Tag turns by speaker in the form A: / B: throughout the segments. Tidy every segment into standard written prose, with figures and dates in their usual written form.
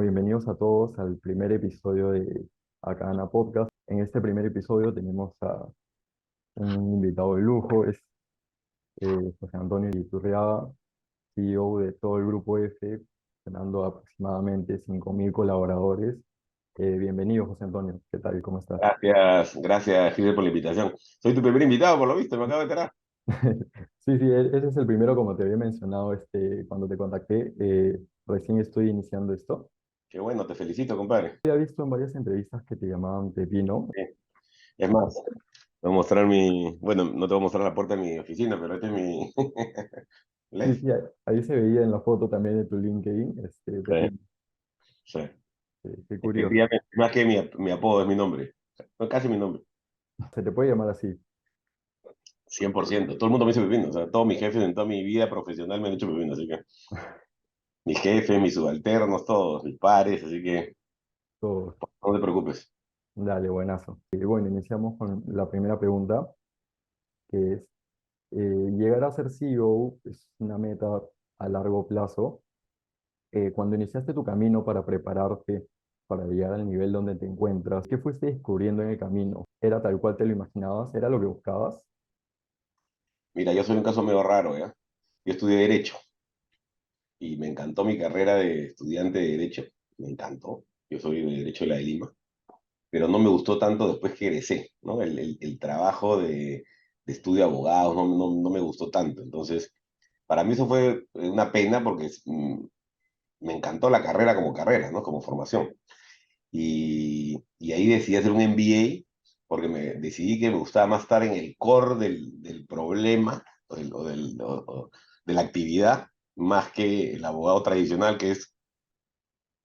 A: Bienvenidos a todos al primer episodio de Acana Podcast. En este primer episodio tenemos a un invitado de lujo, es José Antonio Iturriaga, CEO de todo el grupo F, generando aproximadamente 5.000 colaboradores. Bienvenido, José Antonio. ¿Qué tal? ¿Cómo estás?
B: Gracias, Fidel, por la invitación. Soy tu primer invitado, por lo visto, me acabo de enterar.
A: Sí, sí, ese es el primero, como te había mencionado cuando te contacté. Recién estoy iniciando esto.
B: Qué bueno, te felicito, compadre.
A: Había visto en varias entrevistas que te llamaban Pepino.
B: Sí. Es más, te voy a mostrar bueno, no te voy a mostrar la puerta de mi oficina, pero este es mi...
A: Sí,
B: ¿Ves?
A: sí, ahí se veía en la foto también de tu LinkedIn,
B: Sí,
A: Pepino.
B: sí.
A: Qué curioso.
B: Efectivamente, más que mi apodo es mi nombre. No, casi mi nombre.
A: Se te puede llamar así.
B: 100%. Todo el mundo me dice Pepino. O sea, todos mis jefes en toda mi vida profesional me han dicho Pepino. Así que mis jefes, mis subalternos, todos, mis pares. Así que
A: Todo.
B: no te preocupes.
A: Dale, buenazo. Y bueno, iniciamos con la primera pregunta, que es, llegar a ser CEO es una meta a largo plazo. Cuando iniciaste tu camino para prepararte para llegar al nivel donde te encuentras, ¿qué fuiste descubriendo en el camino? ¿Era tal cual te lo imaginabas? ¿Era lo que buscabas?
B: Mira, yo soy un caso medio raro, ¿ya? Yo estudié Derecho. Y me encantó mi carrera de estudiante de Derecho, me encantó. Yo soy de Derecho de la de Lima, pero no me gustó tanto después que egresé, ¿no? El trabajo de estudio de abogados no me gustó tanto. Entonces, para mí eso fue una pena porque me encantó la carrera como carrera, ¿no? Como formación. Y ahí decidí hacer un MBA porque decidí que me gustaba más estar en el core del problema o de la actividad más que el abogado tradicional que es,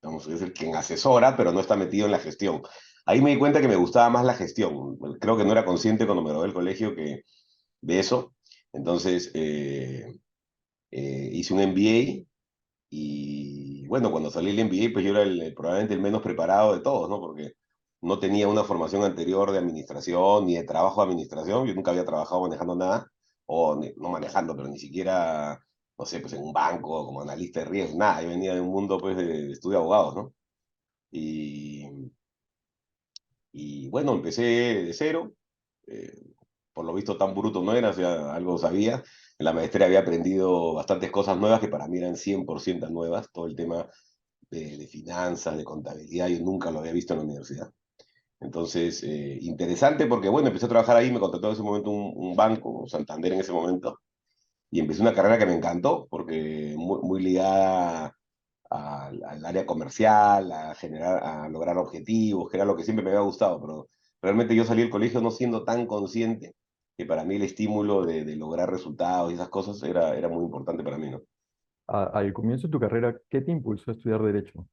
B: vamos a decir, quien asesora, pero no está metido en la gestión. Ahí me di cuenta que me gustaba más la gestión. Creo que no era consciente cuando me gradué del colegio de eso. Entonces hice un MBA y bueno, cuando salí del MBA, pues yo era probablemente el menos preparado de todos, ¿no? Porque no tenía una formación anterior de administración ni de trabajo de administración. Yo nunca había trabajado manejando nada, no manejando, pero ni siquiera, no sé, pues en un banco como analista de riesgos, nada. Yo venía de un mundo, pues, de estudio de abogados, ¿no? Y, y bueno, empecé de cero. eh, por lo visto tan bruto no era, o sea, algo sabía. En la maestría había aprendido bastantes cosas nuevas que para mí eran 100% nuevas. Todo el tema de finanzas, de contabilidad, yo nunca lo había visto en la universidad. Entonces, interesante porque, bueno, empecé a trabajar ahí, me contrató en ese momento un banco, Santander en ese momento, y empecé una carrera que me encantó porque muy ligada al área comercial, a lograr objetivos, que era lo que siempre me había gustado, pero realmente yo salí del colegio no siendo tan consciente que para mí el estímulo de lograr resultados y esas cosas era muy importante para mí, ¿no?
A: Al comienzo de tu carrera, ¿qué te impulsó a estudiar Derecho?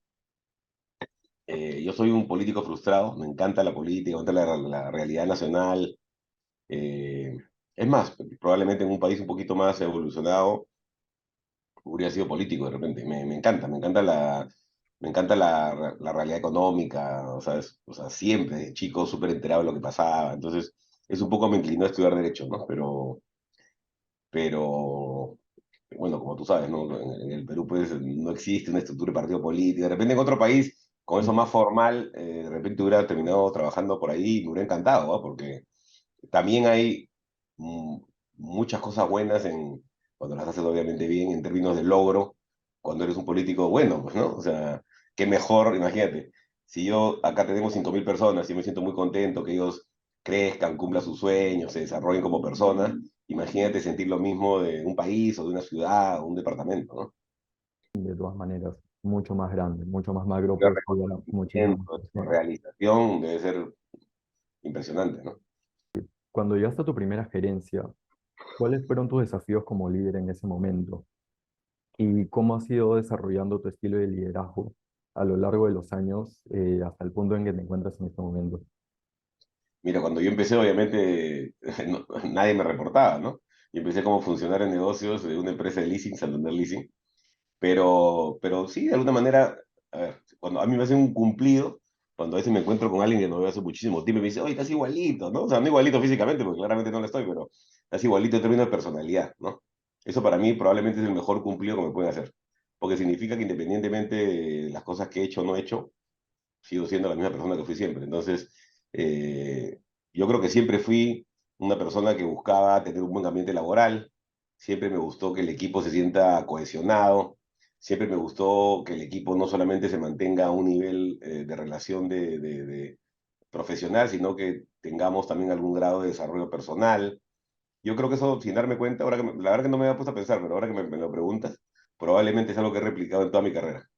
B: Yo soy un político frustrado, me encanta la política, me encanta la realidad nacional. eh, es más, probablemente en un país un poquito más evolucionado hubiera sido político de repente. Me encanta la realidad económica, o sea, o sea, siempre, de chico, súper enterado de lo que pasaba. Entonces, es un poco me inclinó a estudiar Derecho, ¿no? Pero bueno, como tú sabes, ¿no? En el Perú, pues, no existe una estructura de partido político. De repente, en otro país, con eso más formal, de repente hubiera terminado trabajando por ahí y me hubiera encantado, ¿no? Porque también hay mm, muchas cosas buenas cuando las haces obviamente bien, en términos de logro, cuando eres un político bueno, pues, ¿no? O sea, qué mejor, imagínate, si yo, acá tenemos 5.000 personas y me siento muy contento que ellos crezcan, cumplan sus sueños, se desarrollen como personas, imagínate sentir lo mismo de un país o de una ciudad o un departamento, ¿no?
A: De todas maneras, mucho más grande, mucho más macro,
B: El
A: pues llegar a muchísimas
B: reconocimiento, la
A: personas.
B: realización debe ser impresionante, ¿no?
A: Cuando llegaste a tu primera gerencia, ¿cuáles fueron tus desafíos como líder en ese momento? ¿Y cómo has ido desarrollando tu estilo de liderazgo a lo largo de los años hasta el punto en que te encuentras en este momento?
B: Mira, cuando yo empecé, obviamente, nadie me reportaba, ¿no? Yo empecé como funcionario en negocios de una empresa de leasing, Santander Leasing, pero sí, de alguna manera, a ver, cuando a mí me hace un cumplido, cuando a veces me encuentro con alguien que no veo hace muchísimo tiempo y me dice, oye, estás igualito, ¿no? O sea, no igualito físicamente, porque claramente no lo estoy, pero estás igualito en términos de personalidad, ¿no? Eso para mí probablemente es el mejor cumplido que me pueden hacer. porque significa que independientemente de las cosas que he hecho o no he hecho, sigo siendo la misma persona que fui siempre. Entonces, eh, yo creo que siempre fui una persona que buscaba tener un buen ambiente laboral, siempre me gustó que el equipo se sienta cohesionado, siempre me gustó que el equipo no solamente se mantenga a un nivel de relación de profesional, sino que tengamos también algún grado de desarrollo personal. Yo creo que eso, sin darme cuenta, la verdad que no me había puesto a pensar, pero ahora que me lo preguntas, probablemente es algo que he replicado en toda mi carrera,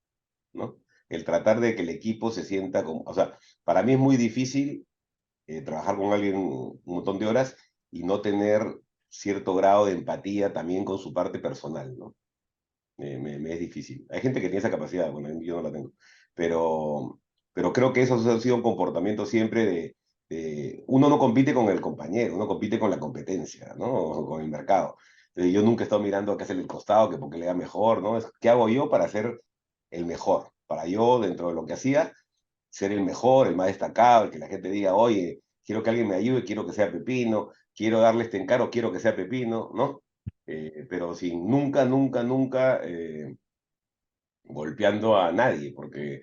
B: ¿no? El tratar de que el equipo se sienta como, o sea, para mí es muy difícil trabajar con alguien un montón de horas y no tener cierto grado de empatía también con su parte personal, ¿no? Me es difícil. Hay gente que tiene esa capacidad, bueno, yo no la tengo, pero, pero creo que eso ha sido un comportamiento siempre uno no compite con el compañero, uno compite con la competencia, ¿no? O con el mercado. Entonces, yo nunca he estado mirando a qué hacer el costado, que porque le da mejor, ¿no? Es, ¿qué hago yo para ser el mejor? Para yo, dentro de lo que hacía, ser el mejor, el más destacado, el que la gente diga, oye, quiero que alguien me ayude, quiero que sea Pepino, quiero darle este encargo, quiero que sea Pepino, ¿no? Pero sin nunca, nunca, nunca golpeando a nadie, porque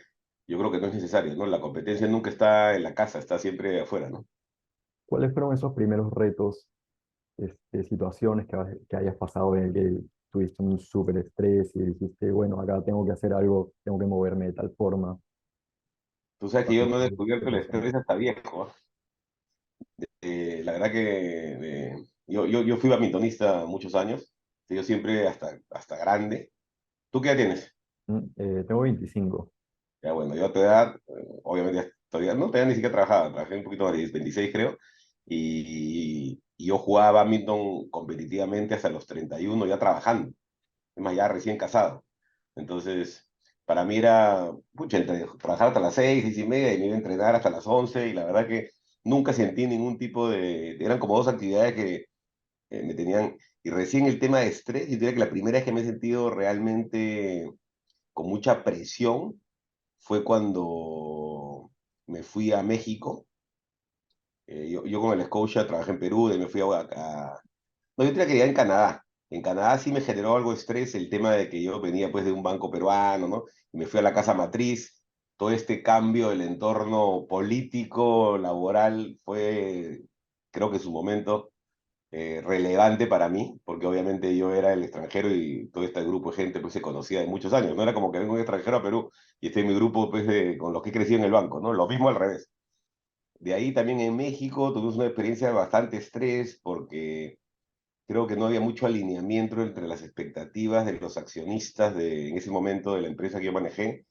B: yo creo que no es necesario, ¿no? La competencia nunca está en la casa, está siempre afuera, ¿no?
A: ¿Cuáles fueron esos primeros retos, situaciones que hayas pasado en el que tuviste un súper estrés y dijiste, bueno, acá tengo que hacer algo, tengo que moverme de tal forma
B: Tú sabes que
A: para
B: yo
A: no
B: no he
A: ser
B: descubierto
A: esa
B: el
A: persona?
B: estrés hasta viejo, ¿ah? La verdad que yo fui badmintonista muchos años, yo siempre hasta grande. ¿Tú qué edad tienes?
A: Tengo 25.
B: Ya bueno, yo a tu edad, obviamente todavía, no, todavía ni siquiera trabajaba, trabajé un poquito más de 26 creo, y yo jugaba badminton competitivamente hasta los 31 ya trabajando, es más, ya recién casado. Entonces, para mí era, pucha, trabajar hasta las 6, 6:30 y me iba a entrenar hasta las 11 y la verdad que nunca sentí ningún tipo eran como dos actividades que me tenían, y recién el tema de estrés, yo diría que la primera vez que me he sentido realmente con mucha presión fue cuando me fui a México. Yo con el Scotia trabajé en Perú, de me fui no, yo tenía que ir en Canadá. En Canadá sí me generó algo de estrés el tema de que yo venía pues de un banco peruano, ¿no? Y me fui a la casa matriz. Todo este cambio del entorno político, laboral, fue, creo que en su momento, relevante para mí, porque obviamente yo era el extranjero y todo este grupo de gente pues se conocía de muchos años. No era como que vengo un extranjero a Perú y este es mi grupo pues con los que crecí en el banco, ¿no? Lo mismo al revés. De ahí también en México tuvimos una experiencia de bastante estrés porque creo que no había mucho alineamiento entre las expectativas de los accionistas en ese momento de la empresa que yo manejé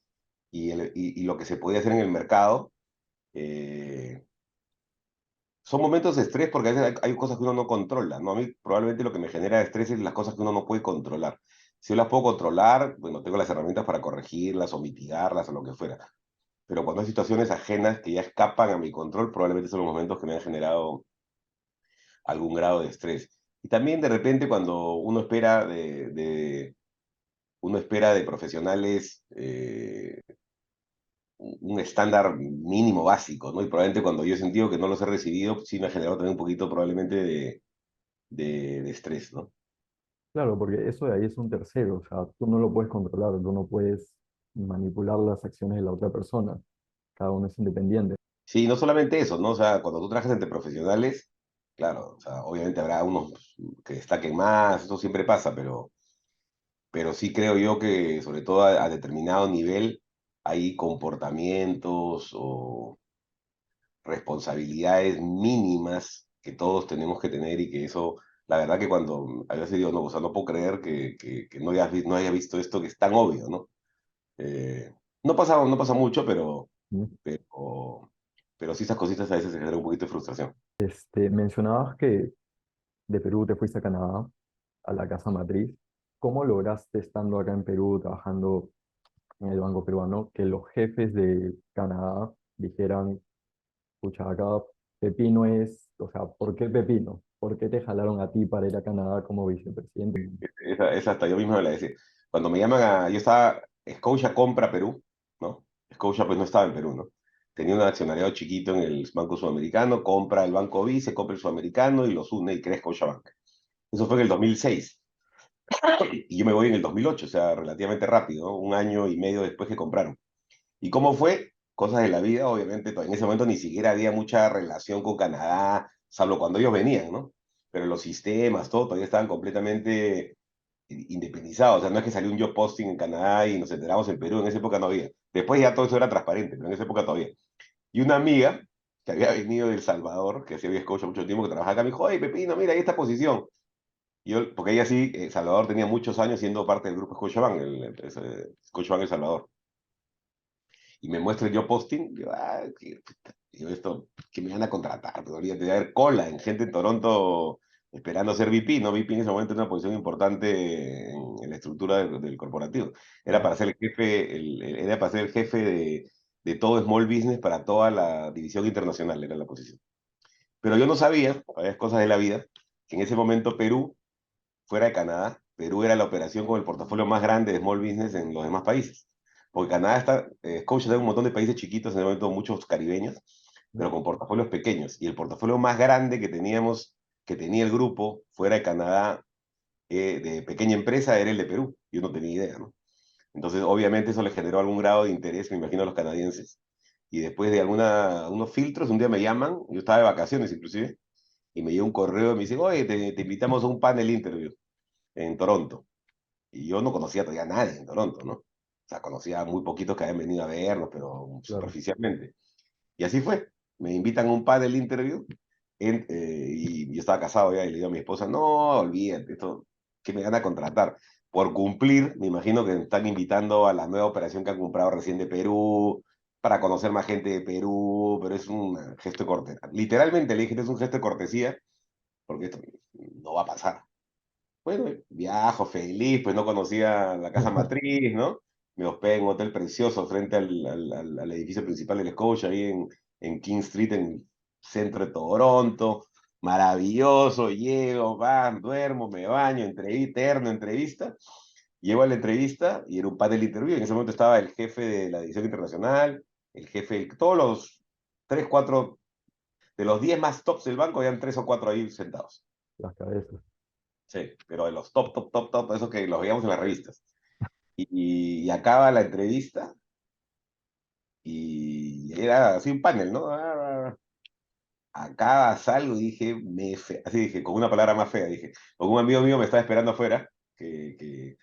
B: y lo que se podía hacer en el mercado. Eh, Son momentos de estrés porque a veces hay cosas que uno no controla, ¿no? A mí probablemente lo que me genera estrés es las cosas que uno no puede controlar. Si yo las puedo controlar, bueno, tengo las herramientas para corregirlas o mitigarlas o lo que fuera. Pero cuando hay situaciones ajenas que ya escapan a mi control, probablemente son los momentos que me han generado algún grado de estrés. Y también de repente cuando uno espera de profesionales un estándar mínimo básico, ¿no? Y probablemente cuando yo he sentido que no los he recibido, sí me ha generado también un poquito probablemente de estrés, ¿no?
A: Claro, porque eso de ahí es un tercero, o sea, tú no lo puedes controlar, tú no puedes manipular las acciones de la otra persona, cada uno es independiente.
B: Sí, no solamente eso, ¿no? O sea, cuando tú trabajas entre profesionales, claro, o sea, obviamente habrá unos que destaquen más, eso siempre pasa, pero sí creo yo que sobre todo a determinado nivel hay comportamientos o responsabilidades mínimas que todos tenemos que tener y que eso, la verdad que cuando a veces digo, no, o sea, no puedo creer que no haya visto esto que es tan obvio, ¿no? No pasa mucho,
A: ¿Sí?
B: pero, pero sí esas cositas a veces se generan un poquito de frustración.
A: Mencionabas que de Perú te fuiste a Canadá, a la casa matriz. ¿Cómo lograste, estando acá en Perú, trabajando en el Banco Peruano, que los jefes de Canadá dijeran, escucha, acá Pepino es, o sea, ¿por qué Pepino? ¿Por qué te jalaron a ti para ir a Canadá como vicepresidente?
B: Esa hasta yo mismo me la decía. Cuando me llaman yo Scotia compra Perú, ¿no? Scotia pues no estaba en Perú, ¿no? Tenía un accionariado chiquito en el Banco Sudamericano, compra el Banco Vice, compra el Sudamericano y los une y crea Scotiabank. Eso fue en el 2006. Y yo me voy en el 2008, o sea, relativamente rápido, ¿no? Un año y medio después que compraron. ¿Y cómo fue? Cosas de la vida, obviamente, en ese momento ni siquiera había mucha relación con Canadá, salvo cuando ellos venían, ¿no? Pero los sistemas, todo, todavía estaban completamente independizados. O sea, no es que salió un job posting en Canadá y nos enteramos en Perú, en esa época no había. Después ya todo eso era transparente, pero en esa época todavía. Y una amiga que había venido de El Salvador, que hacía Scotia mucho tiempo, que trabajaba acá, me dijo, oye, Pepino, mira, hay esta posición. Y yo, porque ella sí, Salvador tenía muchos años siendo parte del grupo Scotiabank, Scotiabank El Salvador. Y me muestra el job posting, y yo, digo, esto, que me van a contratar, pero olvídate de haber cola en gente en Toronto esperando ser VP, ¿no? VP en ese momento era una posición importante en la estructura del corporativo. Era
A: Claro,
B: para ser el jefe, era para ser el jefe de todo small business para toda la división internacional, era la posición. Pero yo no sabía, varias cosas de la vida, que en ese momento Perú, fuera de Canadá, Perú era la operación con el portafolio más grande de small business en los demás países. Porque Canadá está, Scotia tiene un montón de países chiquitos, en el momento muchos caribeños, pero con portafolios pequeños. Y el portafolio más grande que teníamos, que tenía el grupo fuera de Canadá, de pequeña empresa, era el de Perú. Yo no tenía idea, ¿no? Entonces, obviamente, eso le generó algún grado de interés, me imagino, a los canadienses. Y después de unos filtros, un día me llaman, yo estaba de vacaciones inclusive, y me llegó un correo y me dicen, oye, te invitamos a un panel interview en Toronto. Y yo no conocía todavía a nadie en Toronto, ¿no? O sea, conocía a muy poquitos que habían venido a vernos, pero
A: claro.
B: superficialmente. Y así fue. Me invitan a un panel interview y yo estaba casado ya y le digo a mi esposa, no, olvídate, esto, que me van a contratar. Por cumplir, me imagino que me están invitando a la nueva operación que han comprado recién de Perú, para conocer más gente de Perú, pero es un gesto de cortesía. Literalmente le dije, "Este es un gesto de cortesía, porque esto no va a pasar". Bueno, viajo feliz, pues no conocía la casa matriz, ¿no? Me hospedé en un hotel precioso frente al edificio principal del Scotia, ahí en King Street, en el centro de Toronto. Maravilloso, llego, duermo, me baño, eterno entrevista. Llego a la entrevista y era un panel interview. En ese momento estaba el jefe de la división internacional, el jefe, todos los 3, 4, de los 10 más tops del banco, habían 3 o 4 ahí sentados.
A: Las cabezas.
B: Sí, pero de los top, top, top, top, esos que los veíamos en las revistas. Y acaba la entrevista y era así un panel, ¿no? Acaba, salgo y dije, así dije, con una palabra más fea, dije, con un amigo mío me estaba esperando afuera, que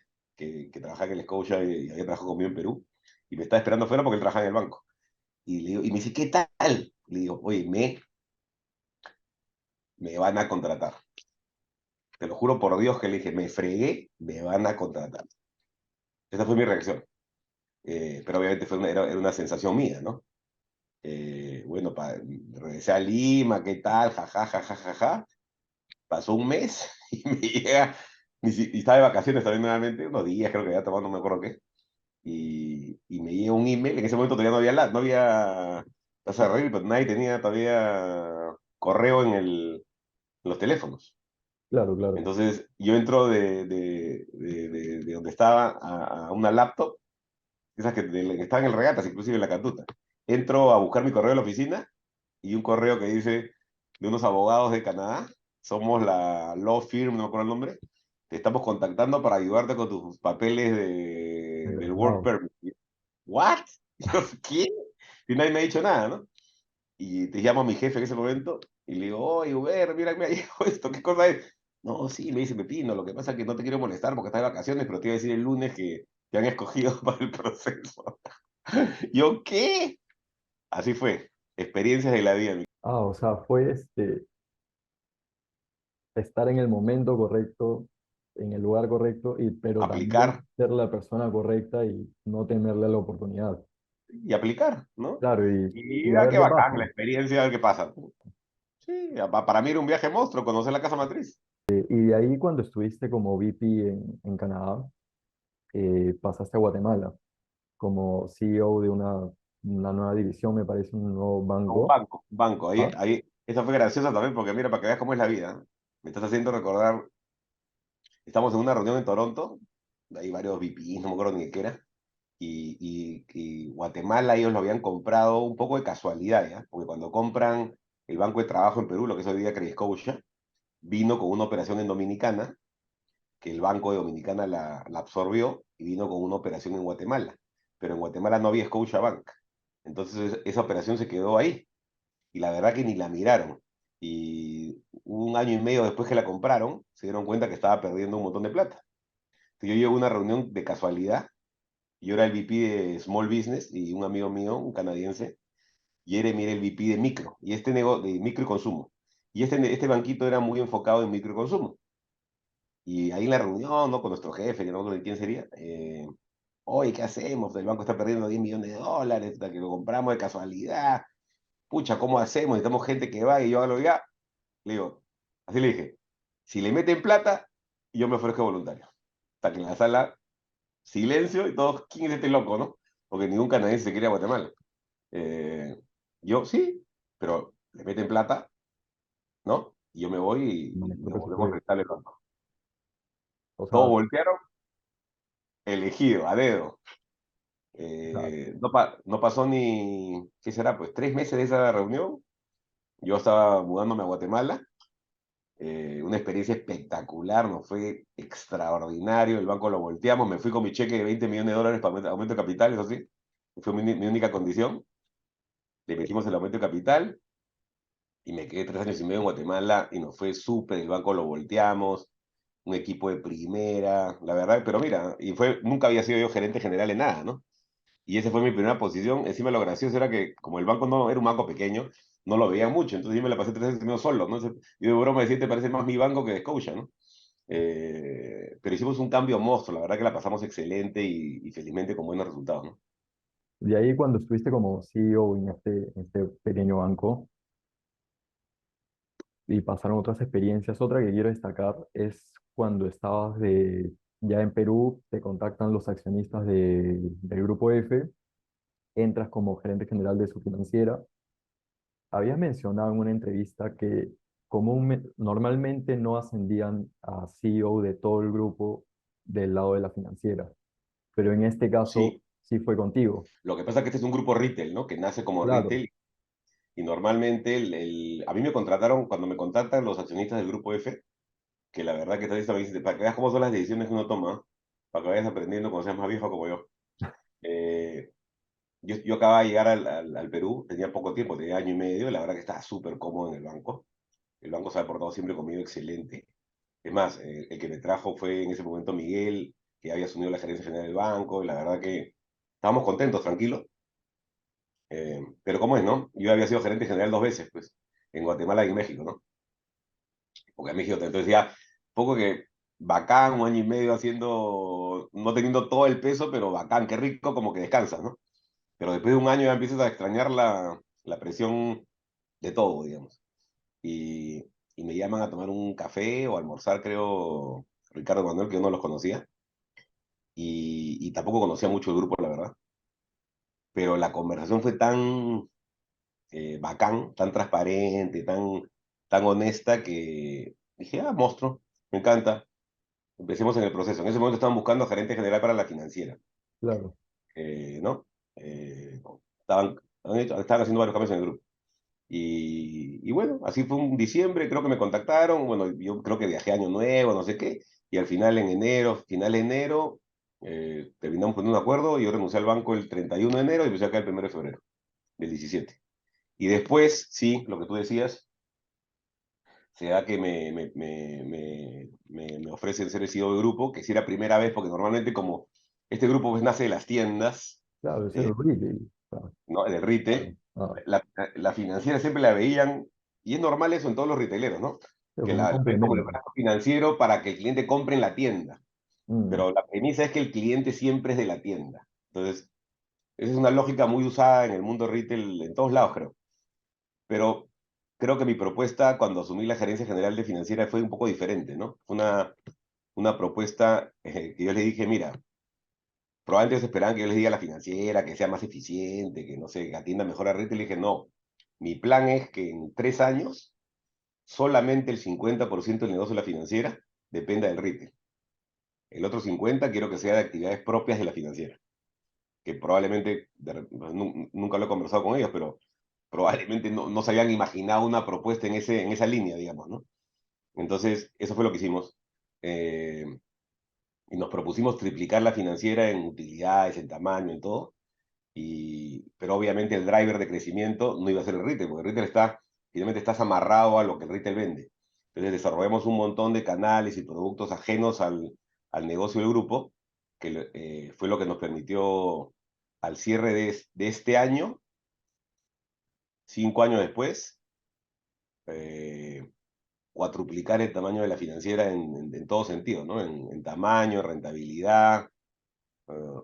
B: trabajaba en el Scotia y había trabajado conmigo en Perú, y me estaba esperando afuera porque él trabajaba en el banco. Y, le digo, y me dice, ¿qué tal? Le digo, oye, me van a contratar. Te lo juro por Dios que le dije, me fregué, me van a contratar. Esa fue mi reacción. Pero obviamente era una sensación mía, ¿no? Bueno, regresé a Lima, ¿qué tal? Ja, ja, ja, ja, ja, ja. Pasó un mes y me llega, y estaba de vacaciones también nuevamente, unos días creo que había tomado, no me acuerdo qué, y me llega un email, en ese momento todavía no había tasa de red, pero nadie tenía todavía correo en los teléfonos.
A: Claro, claro.
B: Entonces yo entro de donde estaba a una laptop, esas que estaban en el Regatas, inclusive en la Catuta. Entro a buscar mi correo de la oficina y un correo que dice de unos abogados de Canadá, somos la law firm, no me acuerdo el nombre, te estamos contactando para ayudarte con tus papeles del work
A: Wow.
B: permit. ¿What? Yo, ¿qué? Y nadie me ha dicho nada, ¿no? Y te llamo a mi jefe en ese momento y le digo, oye, Uber, mira, me ha llegado esto, ¿qué cosa es? No, sí, me dice Pepino, lo que pasa es que no te quiero molestar porque estás de vacaciones, pero te iba a decir el lunes que te han escogido para el proceso. ¿Yo qué? Así fue. Experiencias de la vida.
A: Ah, o sea, fue estar en el momento correcto, en el lugar correcto, pero también
B: Aplicar
A: ser la persona correcta y no tenerle la oportunidad.
B: y aplicar, ¿no?
A: Claro,
B: Y
A: y a
B: mira
A: ver
B: qué
A: qué
B: bacán
A: pasa.
B: la experiencia, a ver qué pasa. Sí, para mí era un viaje monstruo, conocer la casa matriz.
A: Y de ahí cuando estuviste como VP en Canadá, pasaste a Guatemala como CEO de una nueva división, me parece, un nuevo
B: Un
A: banco.
B: banco, un banco.
A: ¿Ah?
B: Esa fue graciosa también, porque mira, para que veas cómo es la vida. Me estás haciendo recordar, estamos en una reunión en Toronto, hay varios VPs, no me acuerdo ni qué era, y Guatemala ellos lo habían comprado un poco de casualidad, ¿ya? Porque cuando compran el Banco de Trabajo en Perú, lo que es hoy día Credit Scotia, vino con una operación en Dominicana que el Banco de Dominicana la absorbió y vino con una operación en Guatemala. Pero en Guatemala no había Scotiabank. Entonces esa operación se quedó ahí. Y la verdad que ni la miraron. Y un año y medio después que la compraron, se dieron cuenta que estaba perdiendo un montón de plata. Entonces yo llego a una reunión de casualidad. Yo era el VP de Small Business y un amigo mío, un canadiense, y era el VP de micro, y este negocio de micro y consumo. Y este banquito era muy enfocado en micro y consumo. Y ahí en la reunión, ¿no? Con nuestro jefe, que no sé quién sería, oye, ¿qué hacemos? El banco está perdiendo 10 millones de dólares, hasta que lo compramos de casualidad. Pucha, ¿cómo hacemos? Necesitamos gente que vaya y yo hago ya. Le digo, así le dije, si le meten plata, yo me ofrezco voluntario. Hasta que en la sala, silencio y todos, ¿quién es este loco, no? Porque ningún canadiense se quería a Guatemala. Eh, yo sí, pero le meten plata, ¿no? Y yo me voy
A: No,
B: y
A: creo
B: nos
A: que se
B: volvemos a
A: puede.
B: prestar el banco.
A: O
B: Todos
A: sea,
B: voltearon, elegido, a dedo.
A: o sea,
B: No pasó ni, ¿qué será? Pues 3 meses de esa reunión. Yo estaba mudándome a Guatemala. Una experiencia espectacular, nos fue extraordinario. El banco lo volteamos. Me fui con mi cheque de 20 millones de dólares para aumento de capital, eso sí. Fue mi única condición. Le metimos el aumento de capital y me quedé 3 años y medio en Guatemala y nos fue súper. El banco lo volteamos. Un equipo de primera, la verdad, pero mira, nunca había sido yo gerente general en nada, ¿no? Y esa fue mi primera posición. Encima lo gracioso era que como el banco no era un banco pequeño, no lo veía mucho. Entonces yo me la pasé 3 años solo, ¿no? Yo de broma decía, te parece más mi banco que de Scotia, ¿no? Pero hicimos un cambio monstruo. La verdad que la pasamos excelente y felizmente con buenos resultados, ¿no?
A: de ahí cuando estuviste como CEO en este pequeño banco y pasaron otras experiencias, otra que quiero destacar es cuando estabas ya en Perú, te contactan los accionistas del Grupo F, entras como gerente general de su financiera. Habías mencionado en una entrevista que normalmente no ascendían a CEO de todo el grupo del lado de la financiera, pero en este caso
B: Sí,
A: sí fue contigo.
B: lo que pasa es que este es un grupo retail, ¿no? Que nace como
A: Claro,
B: retail y normalmente a mí me contrataron, cuando me contactan los accionistas del grupo F, que la verdad que me dice, para que veas cómo son las decisiones que uno toma, para que vayas aprendiendo cuando seas más viejo como yo. Eh, yo acababa de llegar al Perú, tenía poco tiempo, tenía año y medio, y la verdad que estaba súper cómodo en el banco. El banco se ha portado siempre conmigo excelente. Es más, el que me trajo fue en ese momento Miguel, que había asumido la gerencia general del banco, y la verdad que estábamos contentos, tranquilos. Pero ¿cómo es, no? Yo había sido gerente general 2 veces, pues, en Guatemala y en México, ¿no? Porque en México, entonces ya, poco que bacán, un año y medio haciendo, no teniendo todo el peso, pero bacán, qué rico, como que descansas, ¿no? Pero después de un año ya empiezas a extrañar la presión de todo, digamos. Y, y me llaman a tomar un café o a almorzar, creo, Ricardo y Manuel, que yo no los conocía, y tampoco conocía mucho el grupo, la verdad. Pero la conversación fue tan bacán, tan transparente, tan honesta, que dije, ah, monstruo, me encanta. Empecemos en el proceso. En ese momento estaban buscando gerente general para la financiera,
A: claro.
B: ¿no? Estaban haciendo varios cambios en el grupo. Y bueno, así fue un diciembre, creo que me contactaron, bueno, yo creo que viajé Año Nuevo, no sé qué, y al final en enero, final de enero, terminamos poniendo un acuerdo, y yo renuncié al banco el 31 de enero y empecé acá el 1 de febrero del 17. Y después, sí, lo que tú decías, se da que me ofrecen ser el CEO del grupo, que sí era primera vez, porque normalmente como este grupo pues nace de las tiendas,
A: Claro, ese es
B: eh,
A: el retail. Claro,
B: ¿no? Del
A: claro.
B: retail,
A: Ah,
B: la financiera siempre la veían, y es normal eso en todos los retaileros, ¿no?
A: pero
B: Que
A: como un
B: la ven como el
A: complemento.
B: brazo financiero para que el cliente compre en la tienda.
A: Mm,
B: Pero la premisa es que el cliente siempre es de la tienda. Entonces, esa es una lógica muy usada en el mundo retail en todos lados, creo. Pero creo que mi propuesta cuando asumí la gerencia general de financiera fue un poco diferente, ¿no? Fue una propuesta que yo le dije, mira, probablemente ellos esperaban que yo les diga a la financiera que sea más eficiente, que no sé, que atienda mejor a retail. Le dije, no, mi plan es que en 3 años solamente el 50% del negocio de la financiera dependa del retail. El otro 50% quiero que sea de actividades propias de la financiera, que probablemente, nunca lo he conversado con ellos, pero probablemente no se habían imaginado una propuesta en esa línea, digamos, ¿no? Entonces, eso fue lo que hicimos. Eh, y nos propusimos triplicar la financiera en utilidades, en tamaño, en todo, pero obviamente el driver de crecimiento no iba a ser el retail, porque el retail finalmente estás amarrado a lo que el retail vende. Entonces desarrollamos un montón de canales y productos ajenos al negocio del grupo, que fue lo que nos permitió al cierre de este año, 5 años después, eh, cuatruplicar el tamaño de la financiera en todo sentido, ¿no? En tamaño, rentabilidad. eh,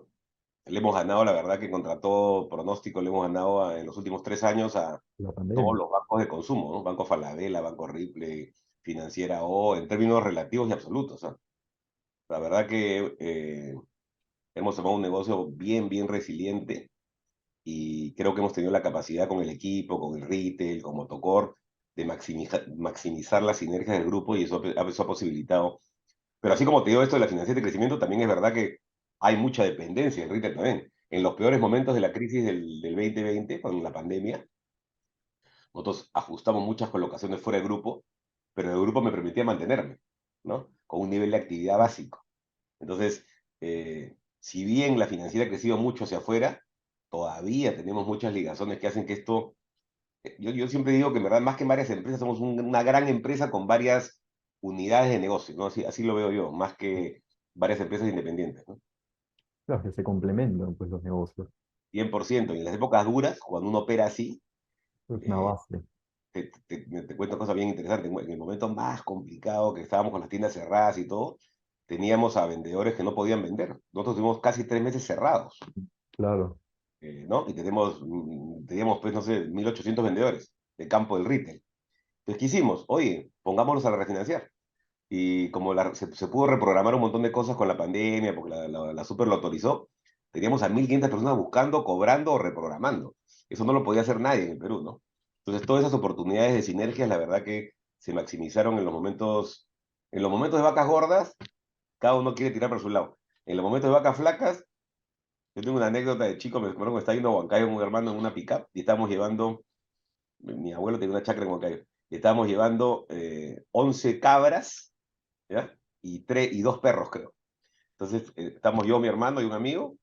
B: Le hemos ganado, la verdad que contra todo pronóstico, le hemos ganado en los últimos 3 años a
A: La
B: todos
A: pandemia.
B: los bancos de consumo, ¿no? Banco Falabella, Banco Ripley, Financiera O, en términos relativos y absolutos, ¿ah? La verdad que hemos tomado un negocio bien, bien resiliente y creo que hemos tenido la capacidad con el equipo, con el retail, con Motocore, de maximizar las sinergias del grupo y eso ha posibilitado. Pero así como te digo esto de la financiación de crecimiento, también es verdad que hay mucha dependencia del retail también. En los peores momentos de la crisis del 2020, con la pandemia, nosotros ajustamos muchas colocaciones fuera del grupo, pero el grupo me permitía mantenerme, ¿no? Con un nivel de actividad básico. Entonces, si bien la financiera ha crecido mucho hacia afuera, todavía tenemos muchas ligazones que hacen que esto. Yo siempre digo que en verdad, más que varias empresas, somos una gran empresa con varias unidades de negocio, ¿no? Así lo veo yo, más que varias empresas independientes, ¿no?
A: Claro, que se complementan pues los negocios.
B: 100%. Y en las épocas duras, cuando uno opera así,
A: Es una
B: eh,
A: base.
B: te cuento cosas bien interesantes. En el momento más complicado que estábamos con las tiendas cerradas y todo, teníamos a vendedores que no podían vender. Nosotros tuvimos casi 3 meses cerrados,
A: Claro.
B: ¿no? Y teníamos, pues, no sé, 1.800 vendedores de campo del retail. Entonces, ¿qué hicimos? Oye, pongámonos a refinanciar. Y como se pudo reprogramar un montón de cosas con la pandemia, porque la super lo autorizó, teníamos a 1.500 personas buscando, cobrando o reprogramando. Eso no lo podía hacer nadie en el Perú, ¿no? Entonces, todas esas oportunidades de sinergias, la verdad que se maximizaron en los momentos de vacas gordas, cada uno quiere tirar por su lado. En los momentos de vacas flacas, yo tengo una anécdota de chico, me acuerdo que estaba yendo a Huancayo con un hermano en una pick-up y estábamos llevando, mi abuelo tenía una chacra en Huancayo, y estábamos llevando 11 cabras, ¿ya? Y 2 perros, creo. Entonces, estamos yo, mi hermano y un amigo,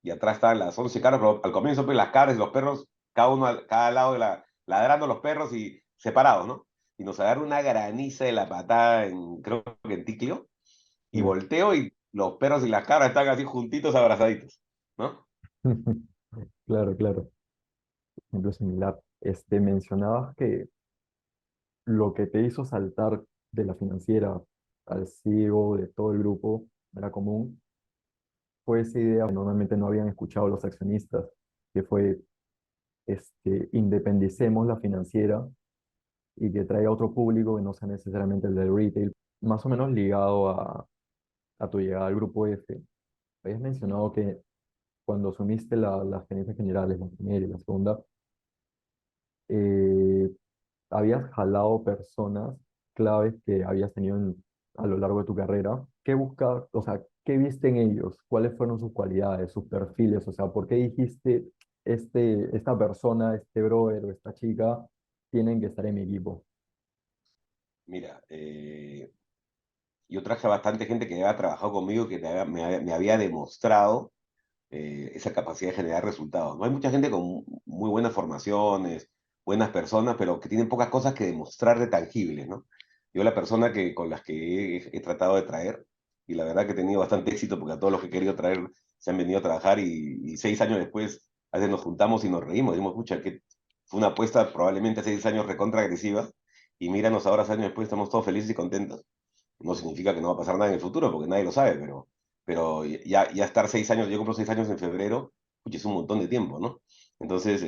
B: y atrás estaban las 11 cabras, pero al comienzo, pues las cabras y los perros, cada uno cada lado ladrando los perros y separados, ¿no? Y nos agarra una graniza de la patada, creo que en Ticlio, y
A: Sí.
B: volteo y los perros y las cabras están así juntitos, abrazaditos, ¿no?
A: Claro, claro. Ejemplo similar. Mencionabas que lo que te hizo saltar de la financiera al CEO de todo el grupo era común, fue esa idea que normalmente no habían escuchado los accionistas, que fue independicemos la financiera y que traiga otro público que no sea necesariamente el del retail, más o menos ligado a tu llegada al grupo F. Habías mencionado que cuando asumiste las gerencias generales, la primera y la segunda, eh, habías jalado personas claves que habías tenido a lo largo de tu carrera. ¿Qué buscas, o sea, qué viste en ellos? ¿Cuáles fueron sus cualidades, sus perfiles? O sea, ¿por qué dijiste, esta persona, este brother o esta chica tienen que estar en mi equipo?
B: Mira, yo traje a bastante gente que había trabajado conmigo, que me había demostrado esa capacidad de generar resultados. No hay mucha gente con muy buenas formaciones, buenas personas, pero que tienen pocas cosas que demostrar de tangibles, ¿no? Yo la persona con las que he tratado de traer, y la verdad que he tenido bastante éxito porque a todos los que he querido traer se han venido a trabajar y 6 años después a veces nos juntamos y nos reímos, decimos, pucha, que fue una apuesta probablemente hace 10 años recontra agresiva y míranos ahora 6 años después, estamos todos felices y contentos. No significa que no va a pasar nada en el futuro porque nadie lo sabe, pero ya estar 6 años, yo cumplo 6 años en febrero, pucha, es un montón de tiempo, ¿no? Entonces,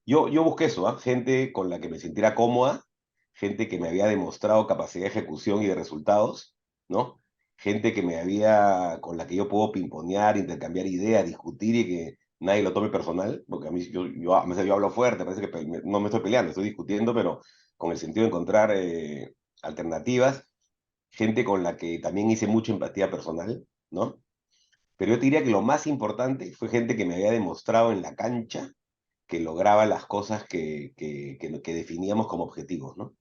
B: yo busqué eso, ¿ah? Gente con la que me sintiera cómoda, gente que me había demostrado capacidad de ejecución y de resultados, ¿no? Gente con la que yo puedo pimponear, intercambiar ideas, discutir y que nadie lo tome personal, porque a mí a veces yo hablo fuerte, parece que no me estoy peleando, estoy discutiendo, pero con el sentido de encontrar alternativas, gente con la que también hice mucha empatía personal, ¿no? Pero yo te diría que lo más importante fue gente que me había demostrado en la cancha que lograba las cosas que definíamos como objetivos, ¿no?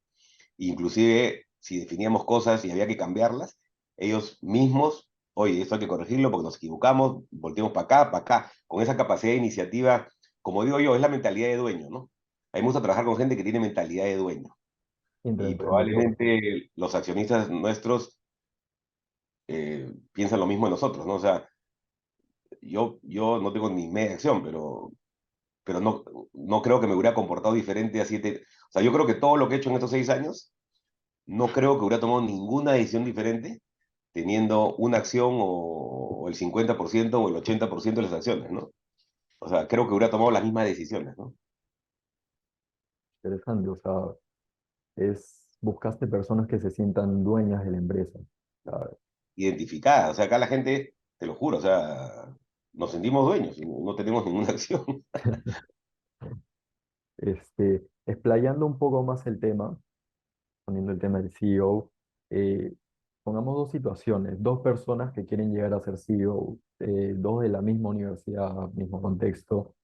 B: Inclusive, si definíamos cosas y había que cambiarlas, ellos mismos, oye, esto hay que corregirlo porque nos equivocamos, volteemos para acá, con esa capacidad de iniciativa, como digo yo, es la mentalidad de dueño, ¿no? A mí me gusta trabajar con gente que tiene mentalidad de dueño. Y
A: Intraemprendedor.
B: probablemente los accionistas nuestros piensan lo mismo de nosotros, ¿no? O sea, yo no tengo ni media acción, pero no creo que me hubiera comportado diferente a 7. O sea, yo creo que todo lo que he hecho en estos 6 años, no creo que hubiera tomado ninguna decisión diferente teniendo una acción o el 50% o el 80% de las acciones, ¿no? O sea, creo que hubiera tomado las mismas decisiones, ¿no?
A: Interesante, o sea, buscaste personas que se sientan dueñas de la empresa. O sea,
B: Identificadas. O sea, acá la gente, te lo juro, o sea, nos sentimos dueños y no tenemos ninguna acción.
A: explayando un poco más el tema, poniendo el tema del CEO, eh, pongamos dos situaciones, dos personas que quieren llegar a ser CEO, dos de la misma universidad, mismo contexto.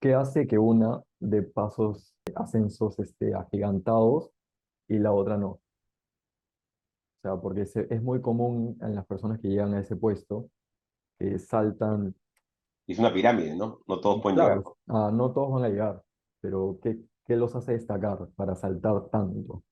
A: ¿Qué hace que una de pasos, ascensos agigantados y la otra no? O sea, porque es muy común en las personas que llegan a ese puesto que saltan,
B: Es una pirámide, ¿no? No todos
A: y
B: pueden llegar.
A: claro, no todos van a llegar, pero ¿qué los hace destacar para saltar tanto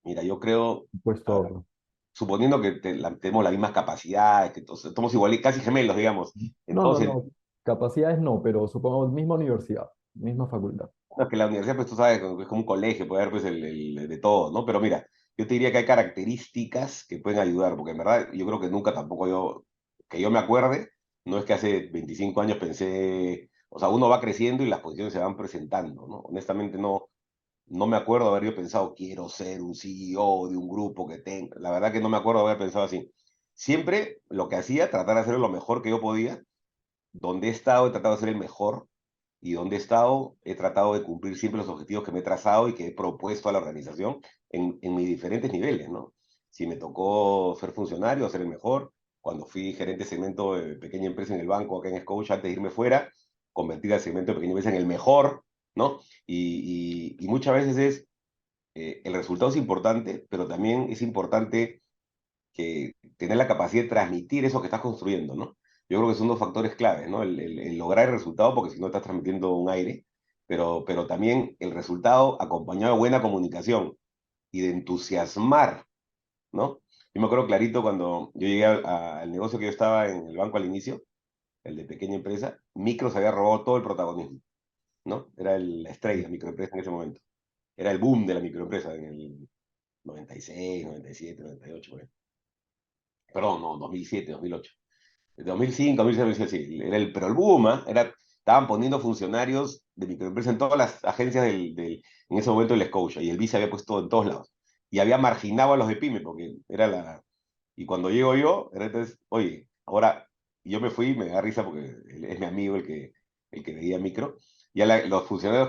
B: Mira, yo creo,
A: de un puesto
B: a
A: a
B: ver,
A: otro?
B: suponiendo que tenemos las mismas capacidades, que somos igual, casi gemelos, digamos, en
A: No,
B: todo
A: no,
B: sentido.
A: no, capacidades no, pero supongamos misma universidad, misma facultad.
B: No, que la universidad, pues tú sabes, es como un colegio, puede haber pues de todo, ¿no? Pero mira, yo te diría que hay características que pueden ayudar, porque en verdad yo creo que nunca tampoco que yo me acuerde, no es que hace 25 años pensé, o sea, uno va creciendo y las posiciones se van presentando, ¿no? Honestamente no me acuerdo haber yo pensado, quiero ser un CEO de un grupo que tenga, la verdad que no me acuerdo haber pensado así. Siempre lo que hacía, tratar de hacer lo mejor que yo podía, donde he estado, he tratado de ser el mejor y donde he estado, he tratado de cumplir siempre los objetivos que me he trazado y que he propuesto a la organización en mis diferentes niveles, ¿no? Si me tocó ser funcionario, ser el mejor, cuando fui gerente de segmento de pequeña empresa en el banco acá en Scotia, antes de irme fuera, convertir al segmento de pequeña empresa en el mejor, ¿no? Y muchas veces el resultado es importante, pero también es importante que tener la capacidad de transmitir eso que estás construyendo, ¿no? Yo creo que son dos factores claves, ¿no? El lograr el resultado, porque si no estás transmitiendo un aire, pero también el resultado acompañado de buena comunicación y de entusiasmar, ¿no? Yo me acuerdo clarito cuando yo llegué al negocio que yo estaba en el banco al inicio, el de pequeña empresa, Micro se había robado todo el protagonismo, ¿no? Era la estrella, microempresa en ese momento. Era el boom de la microempresa en el 96, 97, 98, por ahí. Perdón, no, 2007, 2008. De 2005, 2006, sí, pero el boom, ¿ah? Estaban poniendo funcionarios de microempresa en todas las agencias en ese momento del Scotia, y el vice había puesto en todos lados. Y había marginado a los de pyme, porque era Y cuando llego yo, era entonces, oye, ahora, y yo me fui, me da risa porque él es mi amigo el que veía micro, ya los funcionarios,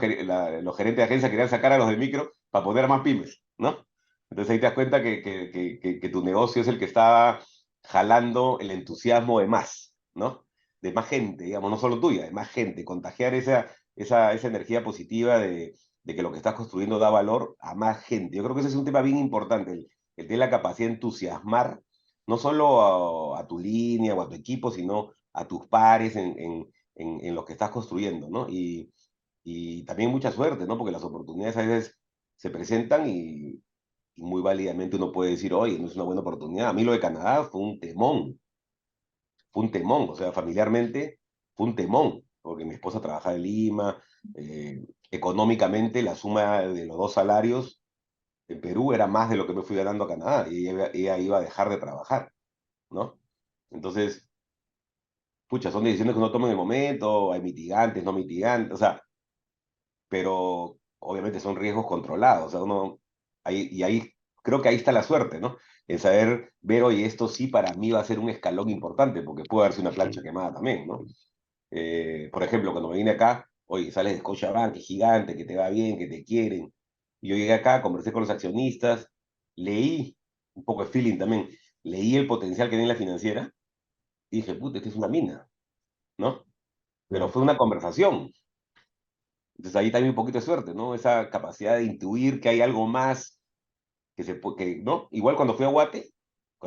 B: los gerentes de agencia querían sacar a los de micro para poner más pymes, ¿no? Entonces ahí te das cuenta que tu negocio es el que está jalando el entusiasmo de más, ¿no? De más gente, digamos, no solo tuya, de más gente, contagiar esa energía positiva de que lo que estás construyendo da valor a más gente. Yo creo que ese es un tema bien importante, el tener la capacidad de entusiasmar no solo a tu línea o a tu equipo, sino a tus pares en lo que estás construyendo, ¿no? Y también mucha suerte, ¿no? Porque las oportunidades a veces se presentan y muy válidamente uno puede decir, oye, no es una buena oportunidad. A mí lo de Canadá fue un temón, o sea, familiarmente fue un temón, porque mi esposa trabajaba en Lima, económicamente la suma de los dos salarios en Perú era más de lo que me fui ganando a Canadá y ella iba a dejar de trabajar, ¿no? Entonces, pucha, son decisiones que uno toma en el momento, hay mitigantes, no mitigantes, o sea, pero obviamente son riesgos controlados, o sea, y ahí creo que ahí está la suerte, ¿no? En saber ver, oye, esto sí para mí va a ser un escalón importante, porque puede darse una plancha quemada también, ¿no? Por ejemplo, cuando me vine acá, oye, sales de Scotiabank, que es gigante, que te va bien, que te quieren. Y yo llegué acá, conversé con los accionistas, leí, un poco de feeling también, leí el potencial que tiene la financiera y dije, puta, esta es una mina, ¿no? Pero
A: Claro.
B: fue una conversación. Entonces ahí también un poquito de suerte, ¿no? Esa capacidad de intuir que hay algo más que ¿no? Igual cuando fui a Guate,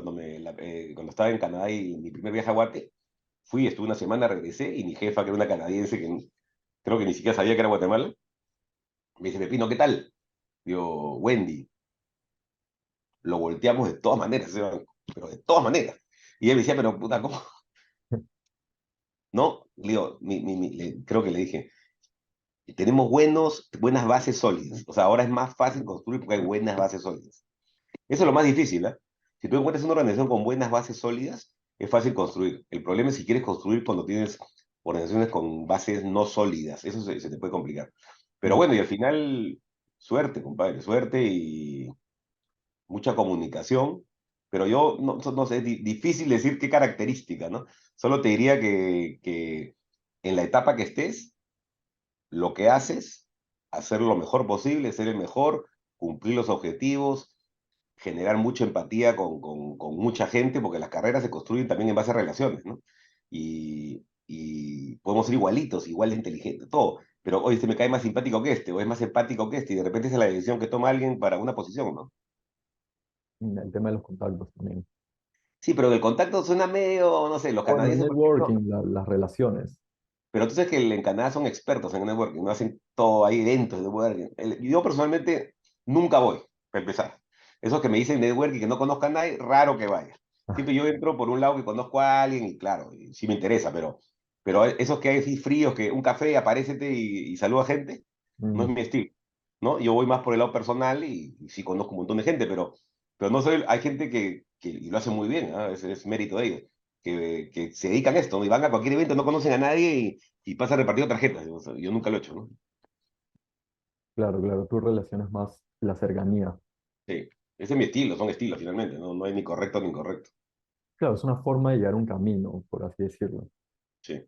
B: cuando estaba en Canadá y mi primer viaje a Guate, fui, estuve una semana, regresé y mi jefa, que era una canadiense que creo que ni siquiera sabía que era Guatemala, me dice, Pepino, ¿qué tal? Digo, Wendy, lo volteamos de todas maneras ese banco, pero de todas maneras. Y él me decía, pero puta, ¿cómo? No, le digo, creo que le dije, tenemos buenas bases sólidas. O sea, ahora es más fácil construir porque hay buenas bases sólidas. Eso es lo más difícil, ¿eh? Si tú encuentras una organización con buenas bases sólidas, es fácil construir. El problema es si quieres construir cuando tienes organizaciones con bases no sólidas. Eso se te puede complicar. Pero
A: Mm,
B: bueno, y al final, suerte, compadre, suerte y mucha comunicación. Pero yo no sé, es difícil decir qué característica, ¿no? Solo te diría que en la etapa que estés, lo que haces, hacer lo mejor posible, ser el mejor, cumplir los objetivos, generar mucha empatía con mucha gente, porque las carreras se construyen también en base a relaciones, ¿no? Y podemos ser igualitos, igual de inteligentes, todo. Pero, oye, este me cae más simpático que este, o es más empático que este, y de repente esa es la decisión que toma alguien para una posición, ¿no?
A: el tema de los contactos también.
B: Sí, pero el contacto suena medio, no sé, los
A: Bueno, el
B: canadienses, por ejemplo,
A: networking, las relaciones.
B: pero tú sabes que en Canadá son expertos en networking, no hacen todo ahí eventos de networking. Yo personalmente nunca voy, para empezar. Esos que me dicen networking que no conozcan a nadie, raro que vaya. Siempre yo entro por un lado que conozco a alguien y claro, y sí me interesa, pero esos que hay así fríos, que un café, aparécete y saluda a gente, no es
A: Mm,
B: mi estilo, ¿no? Yo voy más por el lado personal y sí conozco un montón de gente, pero no soy, hay gente que y lo hace muy bien, ¿ah? Es mérito de ellos que se dedican a esto, ¿no? Y van a cualquier evento, no conocen a nadie y pasan repartiendo tarjetas. O sea, yo nunca lo he hecho, ¿no?
A: claro, claro, tú relacionas más la cercanía.
B: Sí, ese es mi estilo, son estilos finalmente, ¿no? No hay ni correcto ni incorrecto.
A: Claro, es una forma de llegar a un camino, por así decirlo.
B: Sí.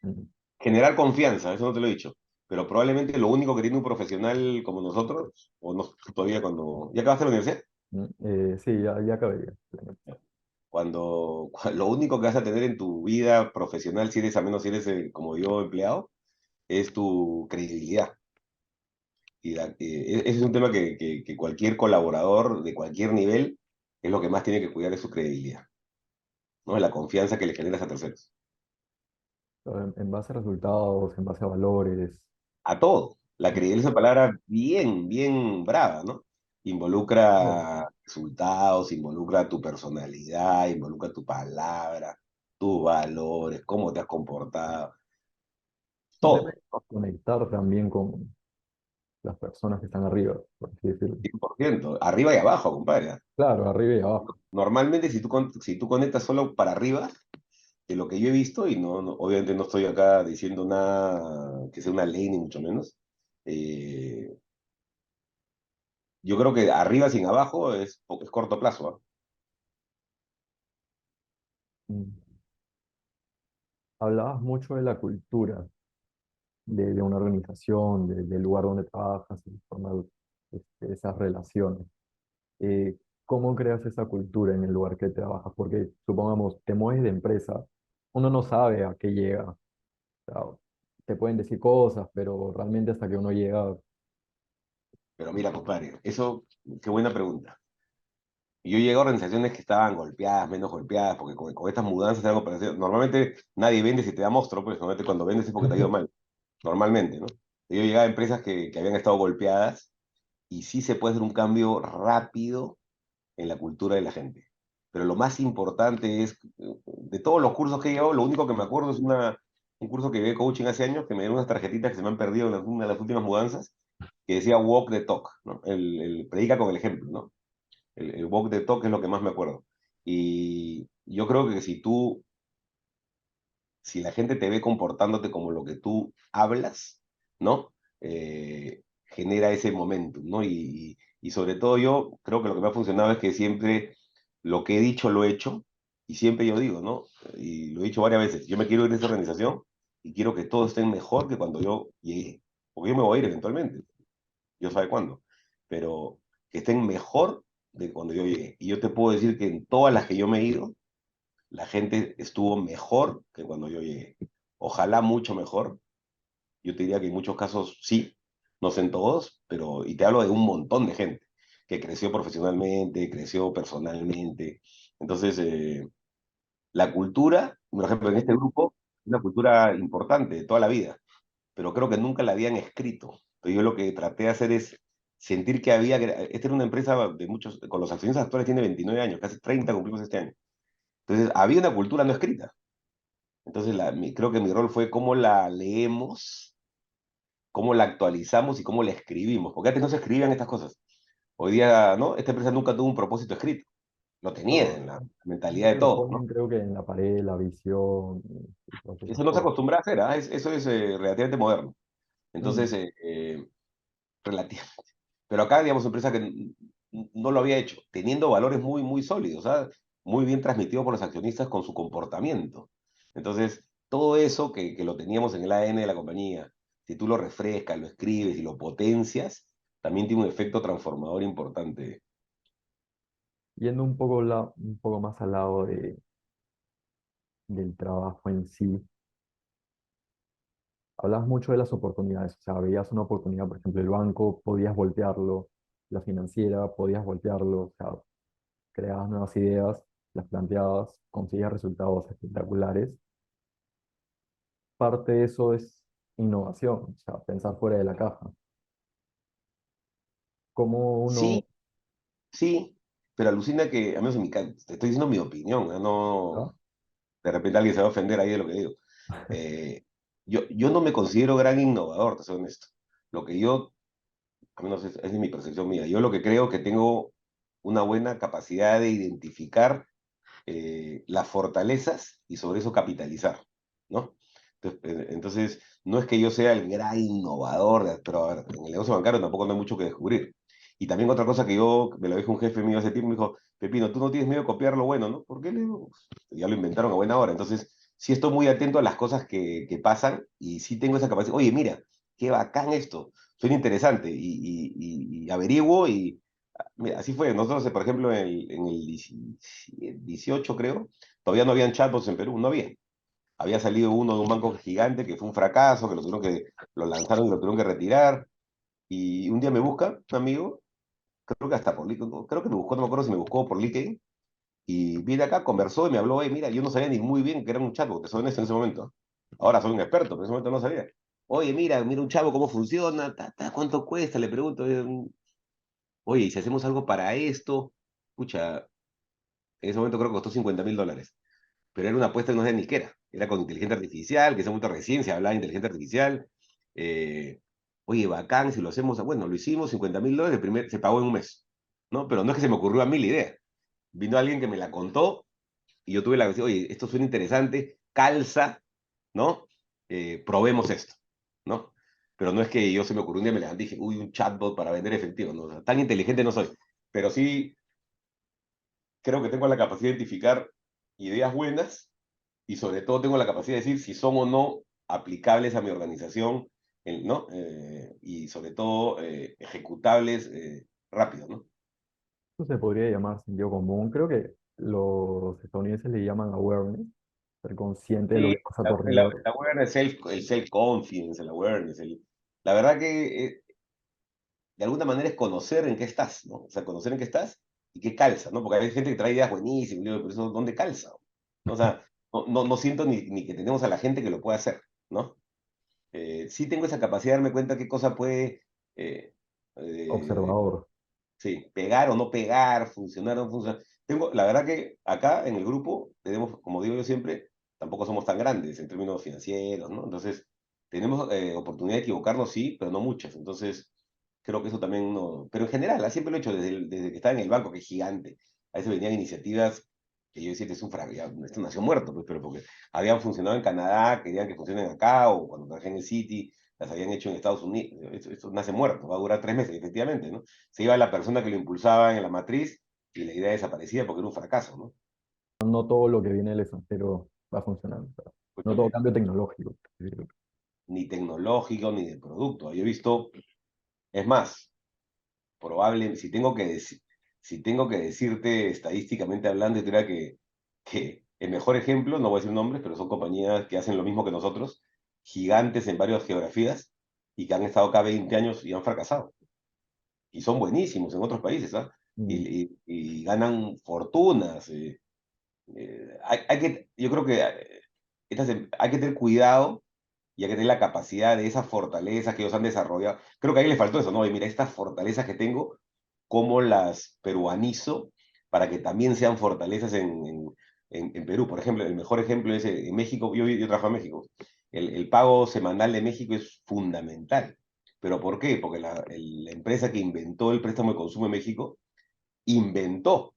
A: Mm,
B: Generar confianza, eso no te lo he dicho. Pero probablemente lo único que tiene un profesional como nosotros, o no, todavía cuando... ¿Ya acabaste la universidad?
A: sí, ya acabé.
B: Lo único que vas a tener en tu vida profesional, si eres, a menos si eres como yo, empleado, es tu credibilidad. Ese es un tema que cualquier colaborador de cualquier nivel es lo que más tiene que cuidar de su credibilidad, ¿no? La confianza que le generas a terceros.
A: En base a resultados, en base a valores.
B: A todo. La credibilidad es una palabra bien, bien brava, ¿no?
A: Claro.
B: Involucra resultados, involucra tu personalidad, involucra tu palabra, tus valores, cómo te has comportado,
A: Un tema
B: todo,
A: de
B: ¿no?
A: conectar también con las personas que están arriba, por así decirlo.
B: 100%, arriba y abajo, compadre.
A: Claro, arriba y abajo.
B: Normalmente, si tú conectas solo para arriba, de lo que yo he visto, y obviamente no estoy acá diciendo nada que sea una ley, ni mucho menos, eh, yo creo que arriba sin abajo es corto plazo, ¿ah?
A: Mm. Hablabas mucho de la cultura de una organización, del lugar donde trabajas, y formar esas relaciones. Eh, ¿Cómo creas esa cultura en el lugar que trabajas? Porque supongamos, te mueves de empresa, uno no sabe a qué llega. O sea, te pueden decir cosas, pero realmente hasta que uno llega.
B: Pero mira, compadre, eso, qué buena pregunta. Yo llegué a organizaciones que estaban golpeadas, menos golpeadas, porque con estas mudanzas de operaciones, normalmente nadie vende si te da monstruo, pues normalmente cuando vendes es porque te ha ido mal, normalmente, ¿no? Yo llegué a empresas que habían estado golpeadas y sí se puede hacer un cambio rápido en la cultura de la gente. Pero lo más importante es, de todos los cursos que he llevado, lo único que me acuerdo es un curso que llevé de coaching hace años, que me dieron unas tarjetitas que se me han perdido en una de las últimas mudanzas, que decía walk the talk, ¿no? El predica con el ejemplo, ¿no? El walk the talk es lo que más me acuerdo. Y yo creo que si la gente te ve comportándote como lo que tú hablas, ¿no? Genera ese momentum, ¿no? Y sobre todo yo creo que lo que me ha funcionado es que siempre lo que he dicho lo he hecho y siempre yo digo, ¿no? Y lo he dicho varias veces, yo me quiero ir de esta organización y quiero que todos estén mejor que cuando yo llegué, porque yo me voy a ir eventualmente, yo sabe cuándo, pero que estén mejor de cuando yo llegué. Y yo te puedo decir que en todas las que yo me he ido, la gente estuvo mejor que cuando yo llegué. Ojalá mucho mejor. Yo te diría que en muchos casos sí, no sé en todos, pero y te hablo de un montón de gente que creció profesionalmente, creció personalmente, Entonces, la cultura, por ejemplo, en este grupo, es una cultura importante de toda la vida, pero creo que nunca la habían escrito. Entonces yo lo que traté de hacer es sentir que había, esta era una empresa de muchos, con los accionistas actuales tiene 29 años, casi 30 cumplimos este año. Entonces había una cultura no escrita. Entonces creo que mi rol fue cómo la leemos, cómo la actualizamos y cómo la escribimos, porque antes no se escribían estas cosas. Hoy día, ¿no? Esta empresa nunca tuvo un propósito escrito, lo tenía
A: Solo
B: en la mentalidad de
A: simplemente lo
B: todos, ¿no?
A: ponen, creo que en la pared, la visión y todas esas
B: Eso no se
A: cosas.
B: acostumbra a hacer, ¿ah? Eso es relativamente moderno. Entonces,
A: Mm.
B: relativamente. Pero acá, digamos, empresa que no lo había hecho, teniendo valores muy, muy sólidos, ¿sabes? Muy bien transmitidos por los accionistas con su comportamiento. Entonces, todo eso que lo teníamos en el ADN de la compañía, si tú lo refrescas, lo escribes y lo potencias, también tiene un efecto transformador importante.
A: Yendo un poco más al lado del trabajo en sí, hablas mucho de las oportunidades, o sea, veías una oportunidad, por ejemplo, el banco, podías voltearlo, la financiera, podías voltearlo, o sea, creabas nuevas ideas, las planteabas, conseguías resultados espectaculares. Parte de eso es innovación, o sea, pensar fuera de la caja. Cómo uno,
B: Sí, sí, pero alucina que, a menos en mi caso, te estoy diciendo mi opinión, ¿eh?
A: ¿no?
B: No, de repente alguien se va a ofender ahí de lo que digo. Eh, yo no me considero gran innovador, te soy honesto. Lo que yo, al menos es mi percepción mía, yo lo que creo que tengo una buena capacidad de identificar las fortalezas y sobre eso capitalizar, ¿no? Entonces, no es que yo sea el gran innovador, pero a ver, en el negocio bancario tampoco no hay mucho que descubrir. Y también otra cosa que yo, me lo dijo un jefe mío hace tiempo, me dijo, Pepino, tú no tienes miedo de copiar lo bueno, ¿no? ¿Por qué? Le digo, ya lo inventaron a buena hora. Entonces, sí estoy muy atento a las cosas que pasan y sí tengo esa capacidad. Oye, mira, qué bacán esto, suena interesante y averiguo y mira, así fue. Nosotros, por ejemplo, en el 18, creo, todavía no habían chatbots en Perú, no había. Había salido uno de un banco gigante que fue un fracaso, que lo lanzaron y lo tuvieron que retirar. Y un día me busca un amigo, creo que hasta por LinkedIn, creo que me buscó, no me acuerdo si me buscó por LinkedIn, y viene acá, conversó y me habló, mira, yo no sabía ni muy bien que era un chatbot, te soy honesto en ese momento. Ahora soy un experto, pero en ese momento no sabía. Oye, mira un chavo cómo funciona, cuánto cuesta, le pregunto. Oye, ¿y si hacemos algo para esto? Escucha, en ese momento creo que costó $50.000, pero era una apuesta que no sé ni qué era. Era con inteligencia artificial, que en ese momento recién se hablaba de inteligencia artificial. Eh, Oye, bacán, si lo hacemos, bueno, lo hicimos, $50.000, se pagó en un mes, ¿no? Pero no es que se me ocurrió a mí la idea. Vino alguien que me la contó y yo tuve la decisión, oye, esto suena interesante, calza, ¿no? Probemos esto, ¿no? Pero no es que yo se me ocurrió un día, me levanté y dije, uy, un chatbot para vender efectivo, ¿no? O sea, tan inteligente no soy, pero sí creo que tengo la capacidad de identificar ideas buenas y sobre todo tengo la capacidad de decir si son o no aplicables a mi organización, ¿no? Y sobre todo ejecutables rápido, ¿no?
A: eso se podría llamar sentido común. Creo que los estadounidenses le llaman awareness, ser consciente de lo
B: Sí,
A: que pasa a tu alrededor.
B: el awareness, el self-confidence, el awareness. La verdad que de alguna manera es conocer en qué estás, ¿no? O sea, conocer en qué estás y qué calza, ¿no? Porque hay gente que trae ideas buenísimas, y digo, pero eso, ¿dónde calza? ¿No? O sea, no siento ni que tenemos a la gente que lo pueda hacer, ¿no? Sí tengo esa capacidad de darme cuenta qué cosa puede, eh, eh,
A: Observador.
B: sí, pegar o no pegar, funcionar o no funcionar. La verdad que acá en el grupo tenemos, como digo yo siempre, tampoco somos tan grandes en términos financieros, ¿no? Entonces, tenemos oportunidad de equivocarnos, sí, pero no muchas. Entonces, creo que eso también no. Pero en general, siempre lo he hecho desde que estaba en el banco, que es gigante. A veces venían iniciativas que yo decía, "Este es un fracaso, esto nació muerto, pues, pero porque habían funcionado en Canadá, querían que funcionen acá, o cuando trabajé en el City, las habían hecho en Estados Unidos. Esto nace muerto, va a durar 3 meses, efectivamente, ¿no? Se iba la persona que lo impulsaba en la matriz y la idea desaparecía porque era un fracaso, ¿no?
A: No todo lo que viene del extranjero va a funcionar. O sea, no todo
B: Escúchame,
A: cambio tecnológico.
B: ni tecnológico ni de producto. Yo he visto, es más, probable, si tengo que decirte estadísticamente hablando, yo diría que el mejor ejemplo, no voy a decir nombres, pero son compañías que hacen lo mismo que nosotros, gigantes en varias geografías y que han estado acá 20 años y han fracasado. Y son buenísimos en otros países, ¿ah?
A: Mm.
B: Y ganan fortunas. yo creo que hay que tener cuidado y hay que tener la capacidad de esas fortalezas que ellos han desarrollado. Creo que a ellos les faltó eso, ¿no? Y mira, estas fortalezas que tengo, ¿cómo las peruanizo para que también sean fortalezas en Perú? Por ejemplo, el mejor ejemplo es en México, yo trabajo en México. El pago semanal de México es fundamental. ¿Pero por qué? Porque la empresa que inventó el préstamo de consumo en México inventó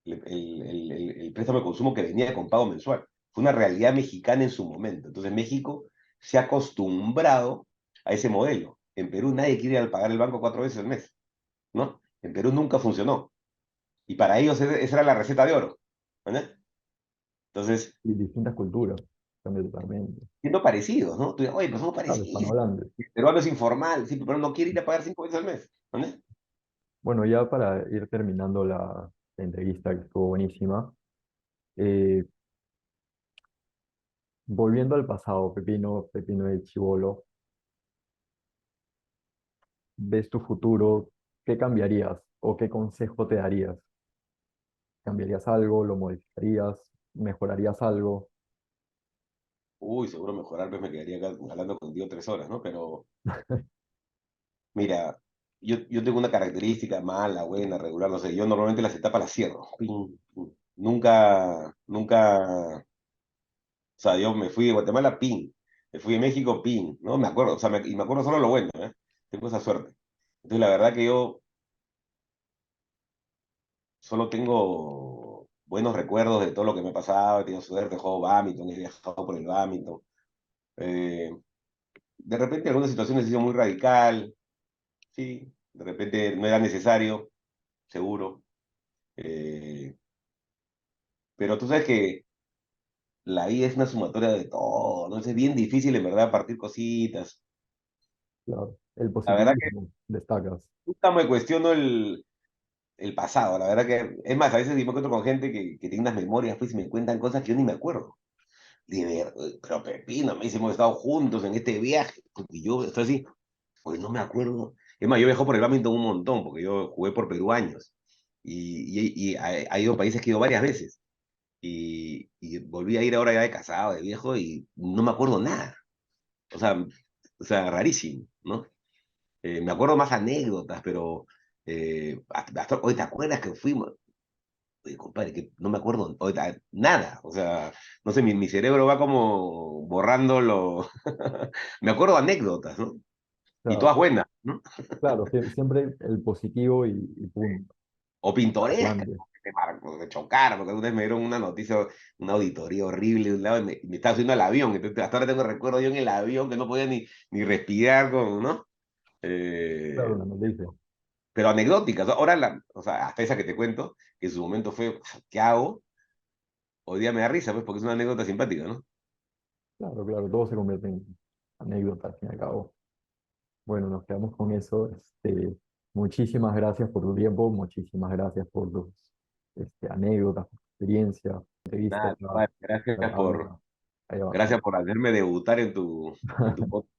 B: el préstamo de consumo que venía con pago mensual. Fue una realidad mexicana en su momento. Entonces México se ha acostumbrado a ese modelo. En Perú nadie quiere ir a pagar el banco 4 veces al mes, ¿no? En Perú nunca funcionó. Y para ellos esa era la receta de oro, ¿no? Entonces,
A: Y distintas culturas, también totalmente.
B: siendo parecidos, ¿no? Tú dices, oye, pues somos
A: Claro,
B: parecidos.
A: hispanohablantes.
B: El peruano es informal, sí, pero no quiere ir a pagar 5 veces al mes, ¿no?
A: Bueno, ya para ir terminando la entrevista, que estuvo buenísima, eh, volviendo al pasado, Pepino, Pepino de Chibolo, ¿ves tu futuro? ¿Qué cambiarías o qué consejo te darías? ¿Cambiarías algo? ¿Lo modificarías? ¿Mejorarías algo?
B: Uy, seguro mejorar, pues me quedaría acá hablando contigo 3 horas, ¿no? Pero mira, yo tengo una característica mala, buena, regular, no sé, yo normalmente las etapas las cierro. Pin, pin. Nunca, o sea, yo me fui de Guatemala, pin, me fui de México, pin, ¿no? Me acuerdo, o sea, y me acuerdo solo lo bueno, ¿eh? Tengo esa suerte. Entonces, la verdad que yo solo tengo buenos recuerdos de todo lo que me ha pasado, he tenido suerte, he jugado badminton, he viajado por el badminton. Eh, de repente, algunas situaciones he sido muy radical, sí, de repente no era necesario, seguro. Eh, pero tú sabes que la vida es una sumatoria de todo, ¿no? Es bien difícil en verdad partir cositas.
A: Claro, el
B: La verdad que
A: positivismo, destacas.
B: nunca me cuestiono el pasado, la verdad que, es más, a veces me encuentro con gente que tiene unas memorias, pues, y me cuentan cosas que yo ni me acuerdo. Pero Pepino, me dice, hemos estado juntos en este viaje, y yo estoy así, pues no me acuerdo. Es más, yo viajo por el badminton un montón, porque yo jugué por Perú años, y ha ido a países que he ido varias veces. Y volví a ir ahora ya de casado, de viejo, y no me acuerdo nada. O sea, rarísimo, ¿no? Me acuerdo más anécdotas, pero hasta hoy te acuerdas que fuimos. Oye, compadre, que no me acuerdo nada. O sea, no sé, mi cerebro va como borrando lo. Me acuerdo anécdotas, ¿no? Y
A: Claro,
B: todas buenas, ¿no?
A: claro, siempre el positivo y punto.
B: O pintorescas,
A: Adelante.
B: de chocar, porque una vez me dieron una noticia, una auditoría horrible de un lado y me estaba subiendo al avión. Entonces, hasta ahora tengo recuerdo yo en el avión que no podía ni respirar, ¿no?
A: Claro,
B: Eh,
A: la noticia.
B: pero anecdóticas. Ahora, o sea, hasta esa que te cuento, que en su momento fue, ¿qué hago? Hoy día me da risa, pues, porque es una anécdota simpática, ¿no?
A: Claro, claro, todo se convierte en anécdota al fin y al cabo. Bueno, nos quedamos con eso. Muchísimas gracias por tu tiempo, muchísimas gracias por tus anécdotas, tu experiencia, entrevista.
B: Nada, compadre,
A: Ahí va,
B: gracias por hacerme debutar en tu podcast.